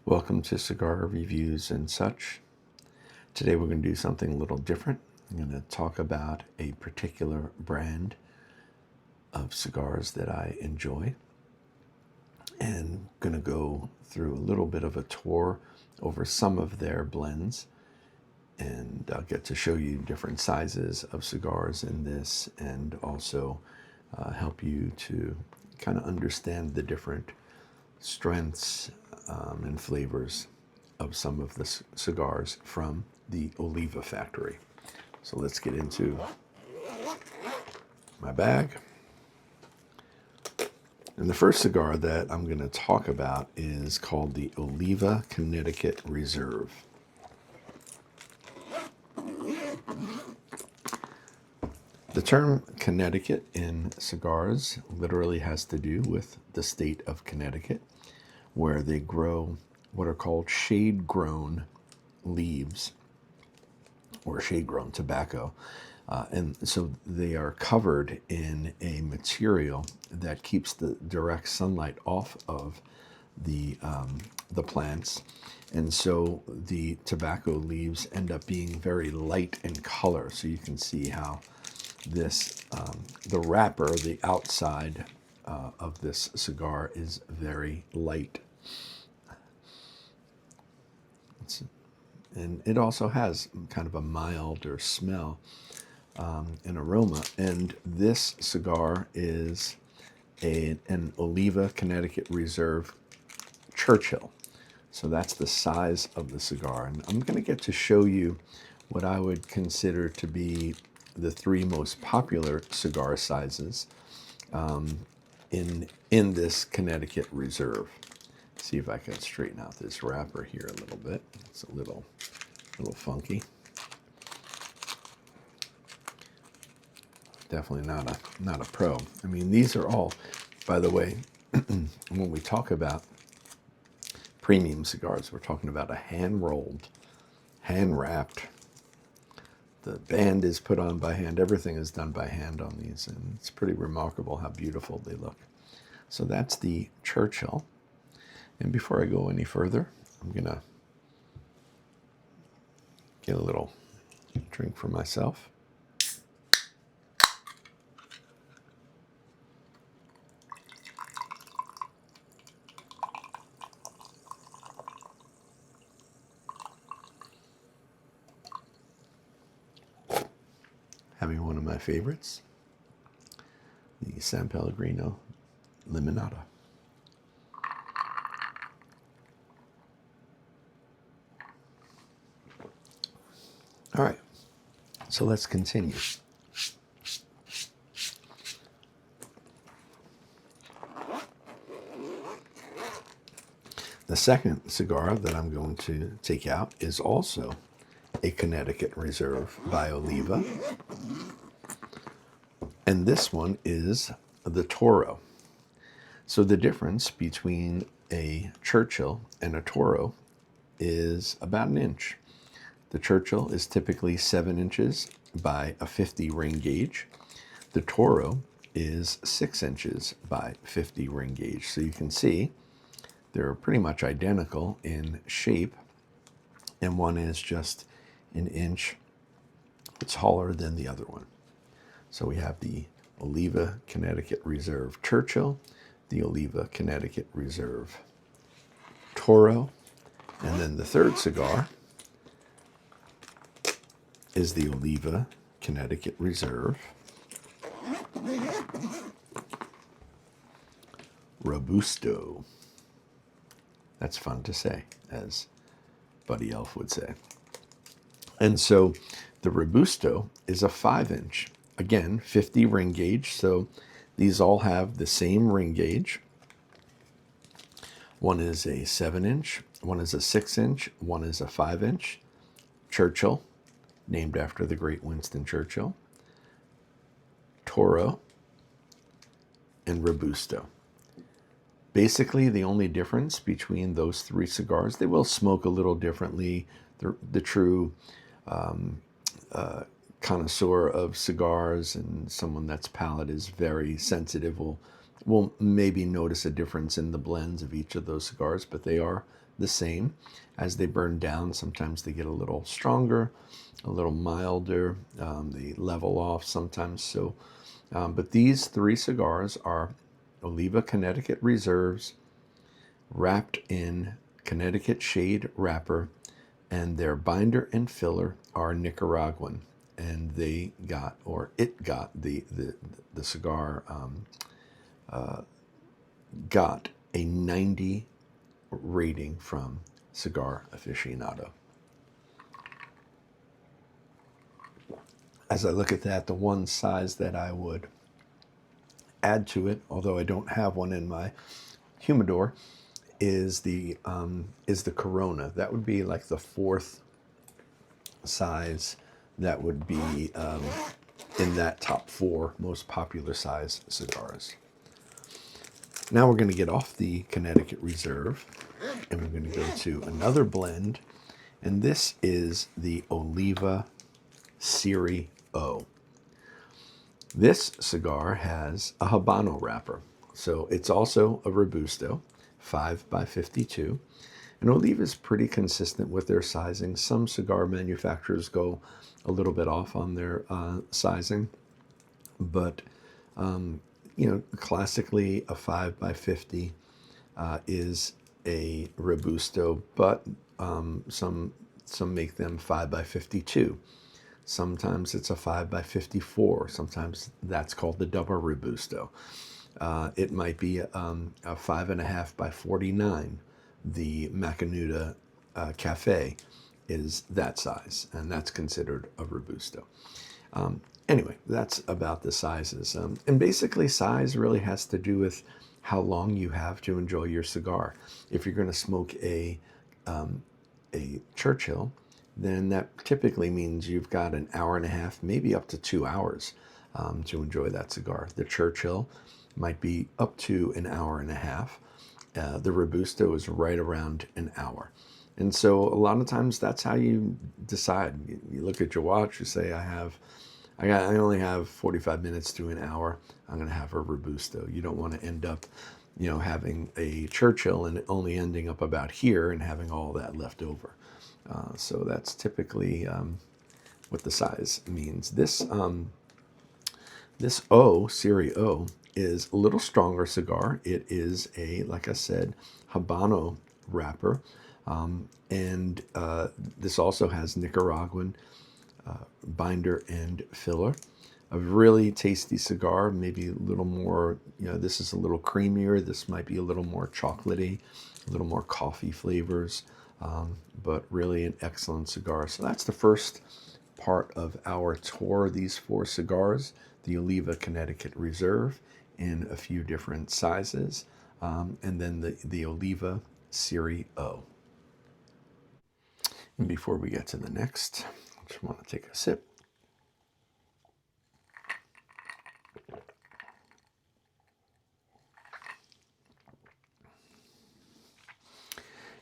Welcome to Cigar Reviews and such. Today we're going to do something a little different. I'm going to talk about a particular brand of cigars that I enjoy, and going to go through a little bit of a tour over some of their blends, and I'll get to show you different sizes of cigars in this, and also help you to kind of understand the different strengths and flavors of some of the cigars from the Oliva factory. So let's get into my bag. And the first cigar that I'm going to talk about is called the Oliva Connecticut Reserve. The term Connecticut in cigars literally has to do with the state of Connecticut, where they grow what are called shade-grown leaves or shade-grown tobacco. And so they are covered in a material that keeps the direct sunlight off of the plants. And so the tobacco leaves end up being very light in color. So you can see how this, the wrapper, the outside of this cigar is very light. And it also has kind of a milder smell and aroma. And this cigar is an Oliva Connecticut Reserve Churchill. So that's the size of the cigar. And I'm going to get to show you what I would consider to be the three most popular cigar sizes in this Connecticut Reserve. See if I can straighten out this wrapper here a little bit. It's a little funky. Definitely not a pro. I mean, these are all, by the way, when we talk about premium cigars, we're talking about a hand-rolled, hand-wrapped. The band is put on by hand. Everything is done by hand on these, and it's pretty remarkable how beautiful they look. So that's the Churchill. And before I go any further, I'm going to get a little drink for myself. Having one of my favorites, the San Pellegrino Limonada. All right, so let's continue. The second cigar that I'm going to take out is also a Connecticut Reserve by Oliva. And this one is the Toro. So the difference between a Churchill and a Toro is about an inch. The Churchill is typically 7 inches by a 50 ring gauge. The Toro is 6 inches by 50 ring gauge. So you can see they're pretty much identical in shape, and one is just an inch taller than the other one. So we have the Oliva Connecticut Reserve Churchill, the Oliva Connecticut Reserve Toro, and then the third cigar is the Oliva Connecticut Reserve Robusto. That's fun to say, as Buddy Elf would say. And so the Robusto is a 5-inch. Again, 50 ring gauge, so these all have the same ring gauge. One is a 7-inch, one is a 6-inch, one is a 5-inch. Churchill, named after the great Winston Churchill. Toro, and Robusto. Basically, the only difference between those three cigars, they will smoke a little differently. The true connoisseur of cigars and someone that's palate is very sensitive will maybe notice a difference in the blends of each of those cigars, but they are the same. As they burn down, sometimes they get a little stronger, a little milder. They level off sometimes. So, but these three cigars are Oliva Connecticut Reserves, wrapped in Connecticut shade wrapper, and their binder and filler are Nicaraguan. And they got, or it got, the cigar got a 90 rating from Cigar Aficionado. As I look at that, the one size that I would add to it, although I don't have one in my humidor, is the Corona. That would be like the fourth size that would be in that top four most popular size cigars. Now we're going to get off the Connecticut Reserve and we're going to go to another blend, and this is the Oliva Serie O. This cigar has a Habano wrapper, so it's also a Robusto, 5x52. And Oliva is pretty consistent with their sizing. Some cigar manufacturers go a little bit off on their sizing, but classically a 5x50 is a Robusto, but some make them 5x52. Sometimes it's a 5x54. Sometimes that's called the double Robusto. It might be a 5.5x49. The Macanudo Cafe is that size, and that's considered a Robusto. Anyway, that's about the sizes. And basically, size really has to do with how long you have to enjoy your cigar. If you're going to smoke a Churchill, then that typically means you've got an hour and a half, maybe up to 2 hours to enjoy that cigar. The Churchill might be up to an hour and a half. The Robusto is right around an hour. And so a lot of times that's how you decide. You look at your watch, you say, I only have 45 minutes to an hour. I'm going to have a Robusto. You don't want to end up, having a Churchill and only ending up about here and having all that left over. So that's typically what the size means. This Serie O is a little stronger cigar. It is like I said, Habano wrapper. And this also has Nicaraguan binder and filler. A really tasty cigar, maybe a little more, this is a little creamier. This might be a little more chocolatey, a little more coffee flavors, but really an excellent cigar. So that's the first part of our tour, these 4 cigars, the Oliva Connecticut Reserve in a few different sizes, and then the Oliva Serie O. And before we get to the next, I just want to take a sip.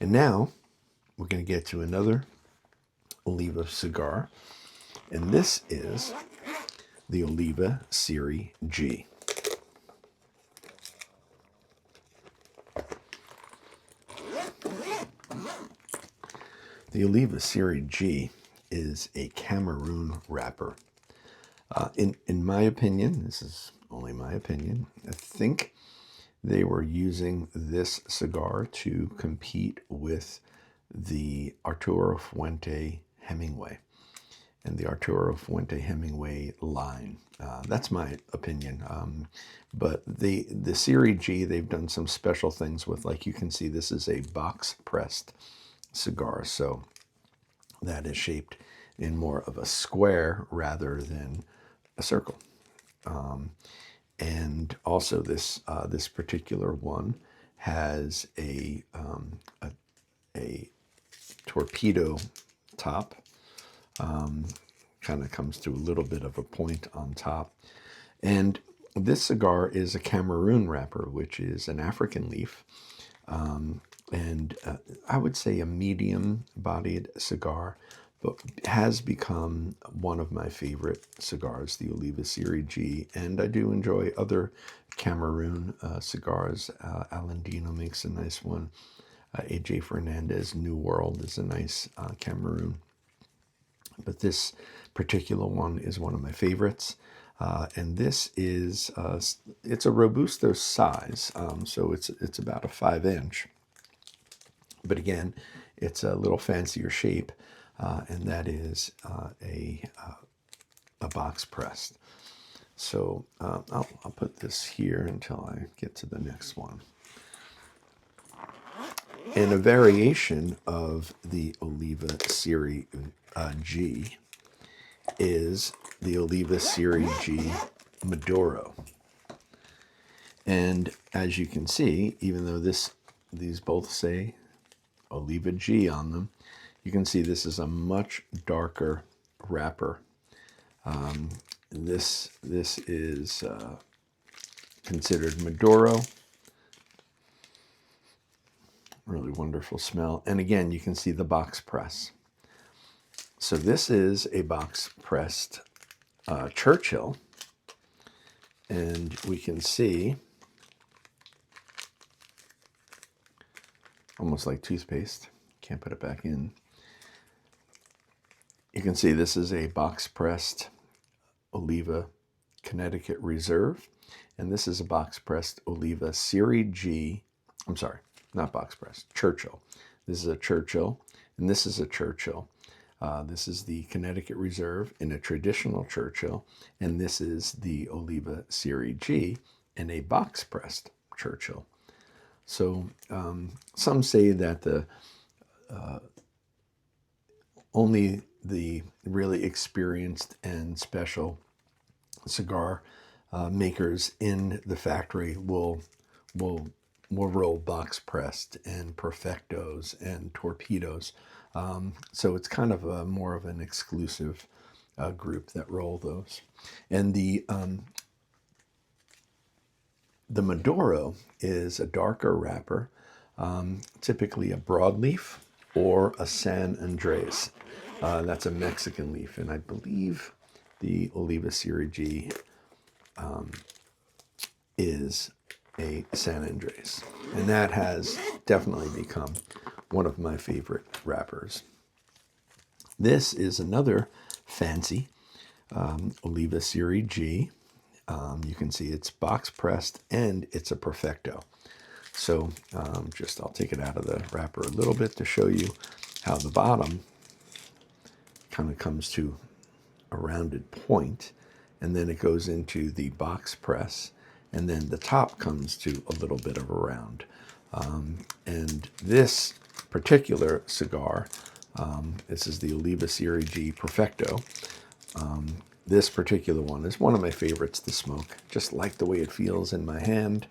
And now we're going to get to another Oliva cigar, and this is the Oliva Serie G. The Oliva Serie G is a Cameroon wrapper. In my opinion, this is only my opinion, I think they were using this cigar to compete with the Arturo Fuente Hemingway and the Arturo Fuente Hemingway line. That's my opinion. But the Serie G, they've done some special things with, like you can see, this is a box pressed cigar. So that is shaped in more of a square rather than a circle. And also this particular one has a torpedo top. Kind of comes to a little bit of a point on top. And this cigar is a Cameroon wrapper, which is an African leaf. And I would say a medium-bodied cigar, but has become one of my favorite cigars, the Oliva Serie G. And I do enjoy other Cameroon cigars. Alandino makes a nice one. AJ Fernandez New World is a nice Cameroon. But this particular one is one of my favorites. And this is, it's a Robusto size, so it's about a 5-inch. But again, it's a little fancier shape, and that is a box pressed. So I'll put this here until I get to the next one. And a variation of the Oliva Serie G is the Oliva Serie G Maduro. And as you can see, even though these both say Oliva G on them, you can see this is a much darker wrapper. This is considered Maduro. Really wonderful smell. And again, you can see the box press. So this is a box pressed Churchill. And we can see, almost like toothpaste. Can't put it back in. You can see this is a box pressed Oliva Connecticut Reserve. And this is a box pressed Oliva Serie G. I'm sorry, not box pressed, Churchill. This is a Churchill, and this is a Churchill. This is the Connecticut Reserve in a traditional Churchill, and this is the Oliva Serie G in a box pressed Churchill. So some say that the only the really experienced and special cigar makers in the factory will roll box pressed and perfectos and torpedoes. So it's kind of more of an exclusive group that roll those. And the Maduro is a darker wrapper, typically a broadleaf or a San Andres. That's a Mexican leaf, and I believe the Oliva Serie G is a San Andres, and that has definitely become one of my favorite wrappers. This is another fancy Oliva Serie G. You can see it's box pressed and it's a perfecto. So I'll take it out of the wrapper a little bit to show you how the bottom kind of comes to a rounded point, and then it goes into the box press, and then the top comes to a little bit of a round. And this particular cigar, this is the Oliva Serie G Perfecto. This particular one is one of my favorites to smoke. Just like the way it feels in my hand.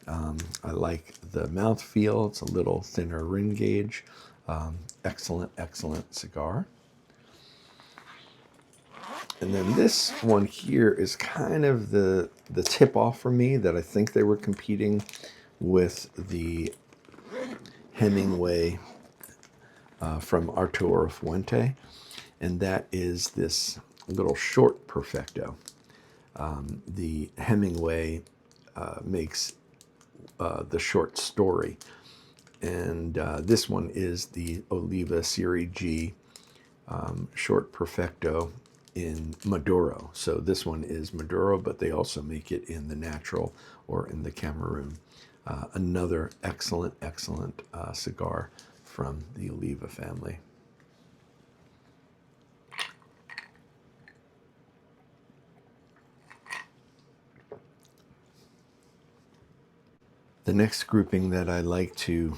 I like the mouth feel. It's a little thinner ring gauge. Excellent, excellent cigar. And then this one here is kind of the tip off for me that I think they were competing with the Hemingway from Arturo Fuente, and that is this little short Perfecto. The Hemingway makes the short story, and this one is the Oliva Serie G short Perfecto in Maduro. So this one is Maduro, but they also make it in the natural or in the Cameroon. Another excellent, excellent cigar from the Oliva family. The next grouping that I like to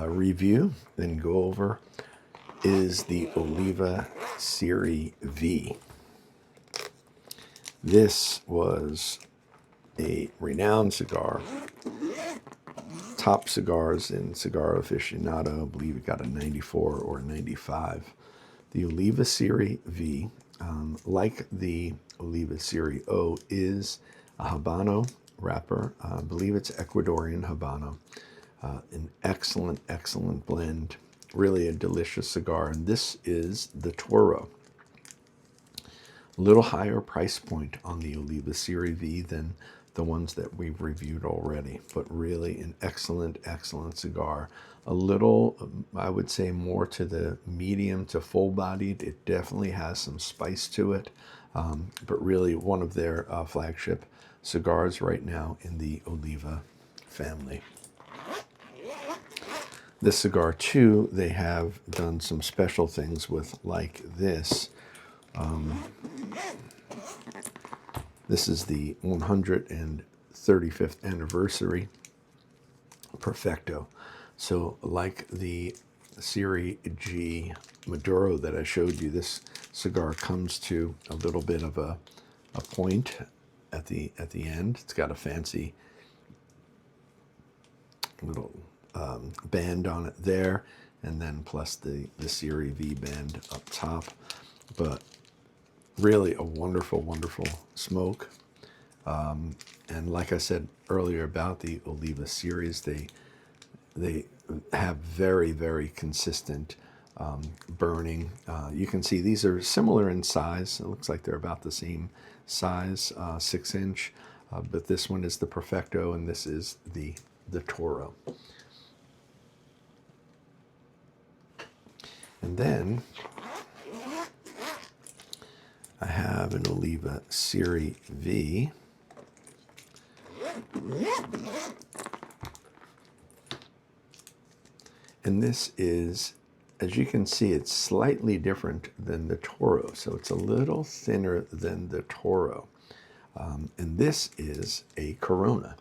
review and go over is the Oliva Serie V. This was a renowned cigar. Top cigars in Cigar Aficionado. I believe it got a 94 or 95. The Oliva Serie V, like the Oliva Serie O, is a Habano wrapper. I believe it's Ecuadorian Habano. An excellent, excellent blend. Really a delicious cigar. And this is the Toro. A little higher price point on the Oliva Serie V than the ones that we've reviewed already, but really an excellent, excellent cigar. A little, I would say, more to the medium to full-bodied. It definitely has some spice to it, but really one of their flagship cigars right now in the Oliva family. This cigar, too, they have done some special things with, like this. This is the 135th anniversary Perfecto. So like the Serie G Maduro that I showed you, this cigar comes to a little bit of a point at the end. It's got a fancy little band on it there, and then plus the Serie V band up top. But really a wonderful, wonderful smoke. And like I said earlier about the Oliva series, they have very, very consistent burning. You can see these are similar in size. It looks like they're about the same size, 6-inch. But this one is the Perfecto, and this is the Toro. And then I have an Oliva Serie V. And this is, as you can see, it's slightly different than the Toro. So it's a little thinner than the Toro. And this is a Corona.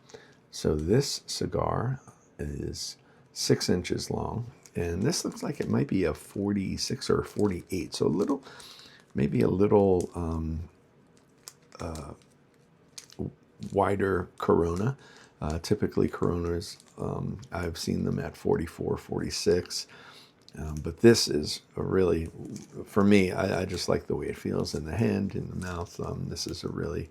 So this cigar is 6 inches long. And this looks like it might be a 46 or 48. So a little, maybe a little wider Corona. Typically Coronas, I've seen them at 44, 46. But this is a really, for me, I just like the way it feels in the hand, in the mouth. This is a really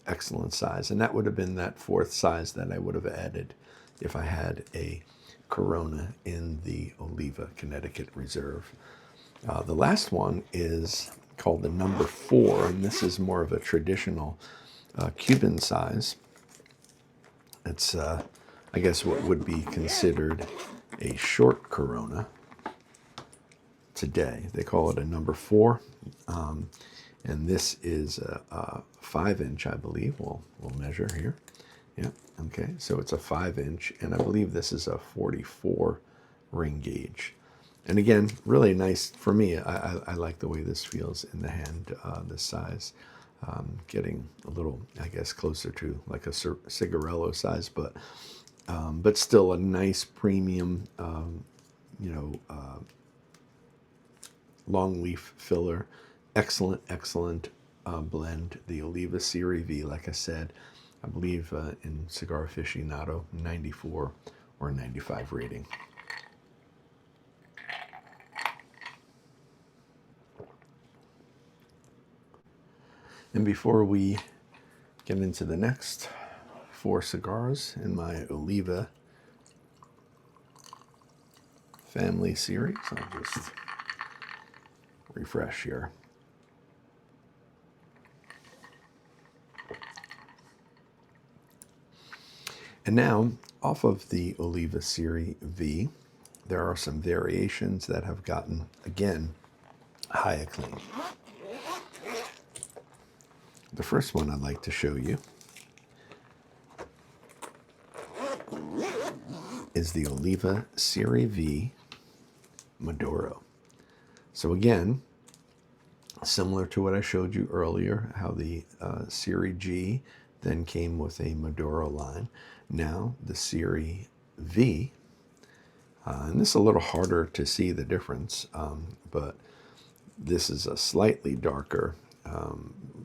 excellent size. And that would have been that 4th size that I would have added if I had a Corona in the Oliva Connecticut Reserve. The last one is called the number 4, and this is more of a traditional Cuban size. It's, I guess, what would be considered a short Corona today. They call it a number 4, and this is a 5-inch, I believe. We'll measure here. Yeah, okay, so it's a 5-inch, and I believe this is a 44 ring gauge. And again, really nice for me. I like the way this feels in the hand, this size. Getting a little, I guess, closer to like a cigarello size, but still a nice premium, long leaf filler. Excellent, excellent blend. The Oliva Serie V, like I said, I believe in Cigar Aficionado, 94 or 95 rating. And before we get into the next 4 cigars in my Oliva family series, I'll just refresh here. And now, off of the Oliva Serie V, there are some variations that have gotten, again, high acclaim. The first one I'd like to show you is the Oliva Serie V Maduro. So again, similar to what I showed you earlier, how the Serie G then came with a Maduro line. Now the Serie V, and this is a little harder to see the difference, but this is a slightly darker,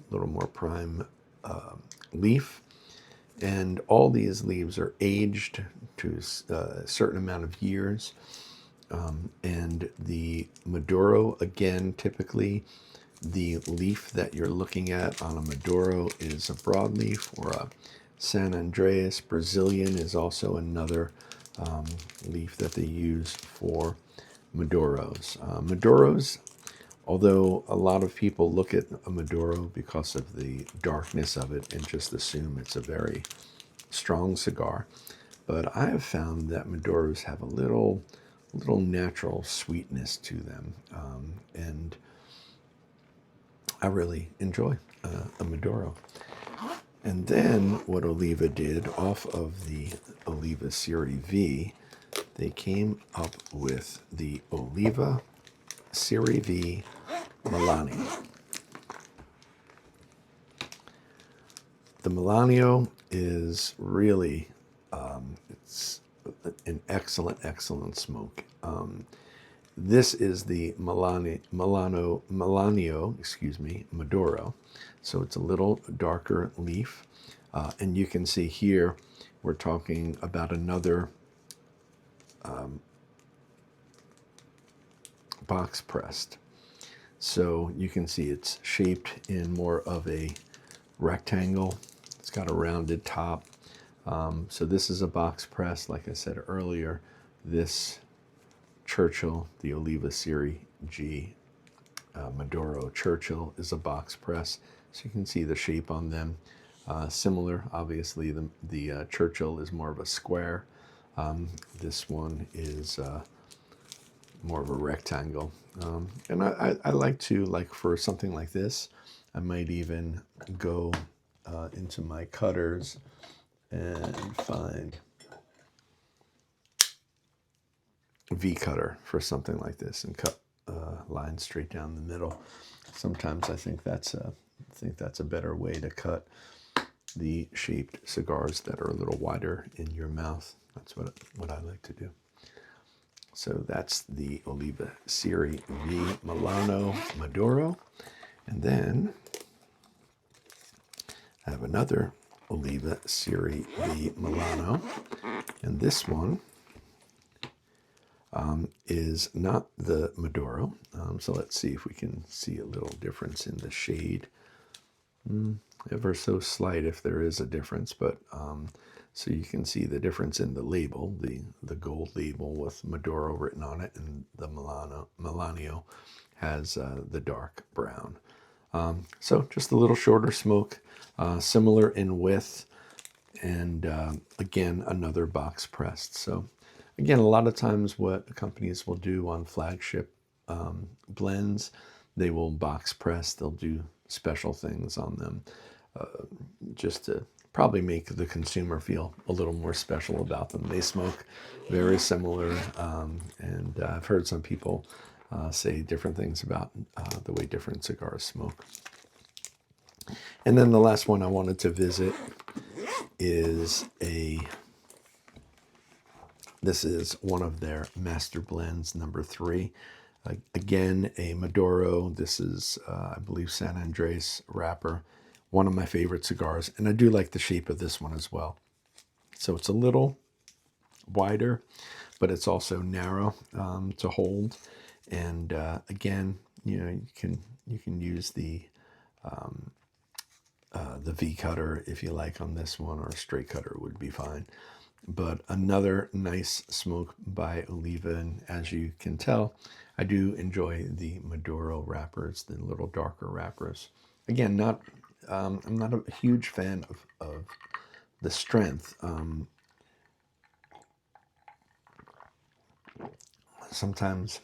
little more prime leaf. And all these leaves are aged to a certain amount of years. And the Maduro, again, typically the leaf that you're looking at on a Maduro is a broadleaf, or a San Andreas. Brazilian is also another leaf that they use for Maduros. Maduros Although a lot of people look at a Maduro because of the darkness of it and just assume it's a very strong cigar. But I have found that Maduros have a little natural sweetness to them. And I really enjoy a Maduro. And then what Oliva did off of the Oliva Serie V, they came up with the Oliva Serie V Maduro. The Maduro is really, it's an excellent smoke. This is the Maduro, so it's a little darker leaf. And you can see here, we're talking about another box pressed. So you can see it's shaped in more of a rectangle. It's got a rounded top. So this is a box press, like I said earlier. This Churchill, the Oliva Serie G Maduro Churchill, is a box press. So you can see the shape on them. Similar, obviously, the Churchill is more of a square. This one is more of a rectangle. And I like to, like for something like this, I might even go into my cutters and find V cutter for something like this and cut lines straight down the middle. Sometimes I think that's a better way to cut the shaped cigars that are a little wider in your mouth. That's what I like to do. So that's the Oliva Serie V Maduro. And then I have another Oliva Serie V Maduro. And this one is not the Maduro. So let's see if we can see a little difference in the shade. Ever so slight if there is a difference, but so you can see the difference in the label, the gold label with Maduro written on it, and the Maduro has the dark brown. So just a little shorter smoke, similar in width, and again, another box pressed. So again, a lot of times what companies will do on flagship blends, they will box press, they'll do special things on them just to probably make the consumer feel a little more special about them. They smoke very similar, and I've heard some people say different things about the way different cigars smoke. And then the last one I wanted to visit is this is one of their master blends, number 3. Again, a Maduro. This is, I believe, San Andres wrapper. One of my favorite cigars, and I do like the shape of this one as well. So it's a little wider, but it's also narrow to hold. And again, you can use the V cutter if you like on this one, or a straight cutter would be fine. But another nice smoke by Oliva, and as you can tell, I do enjoy the Maduro wrappers, the little darker wrappers. Again, I'm not a huge fan of the strength. Sometimes,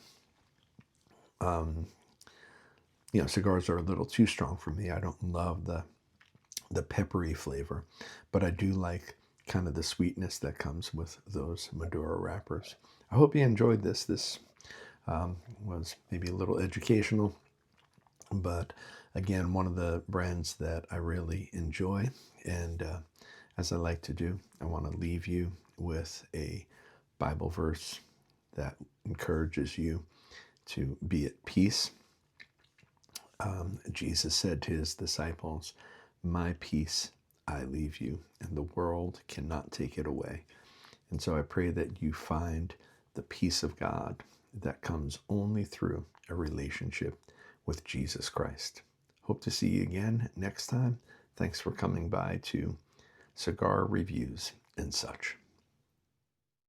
cigars are a little too strong for me. I don't love the peppery flavor, but I do like kind of the sweetness that comes with those Maduro wrappers. I hope you enjoyed this. This was maybe a little educational, but again, one of the brands that I really enjoy. And as I like to do, I want to leave you with a Bible verse that encourages you to be at peace. Jesus said to his disciples, "My peace I leave you, and the world cannot take it away." And so I pray that you find the peace of God that comes only through a relationship with Jesus Christ. Hope to see you again next time. Thanks for coming by to Cigar Reviews and such.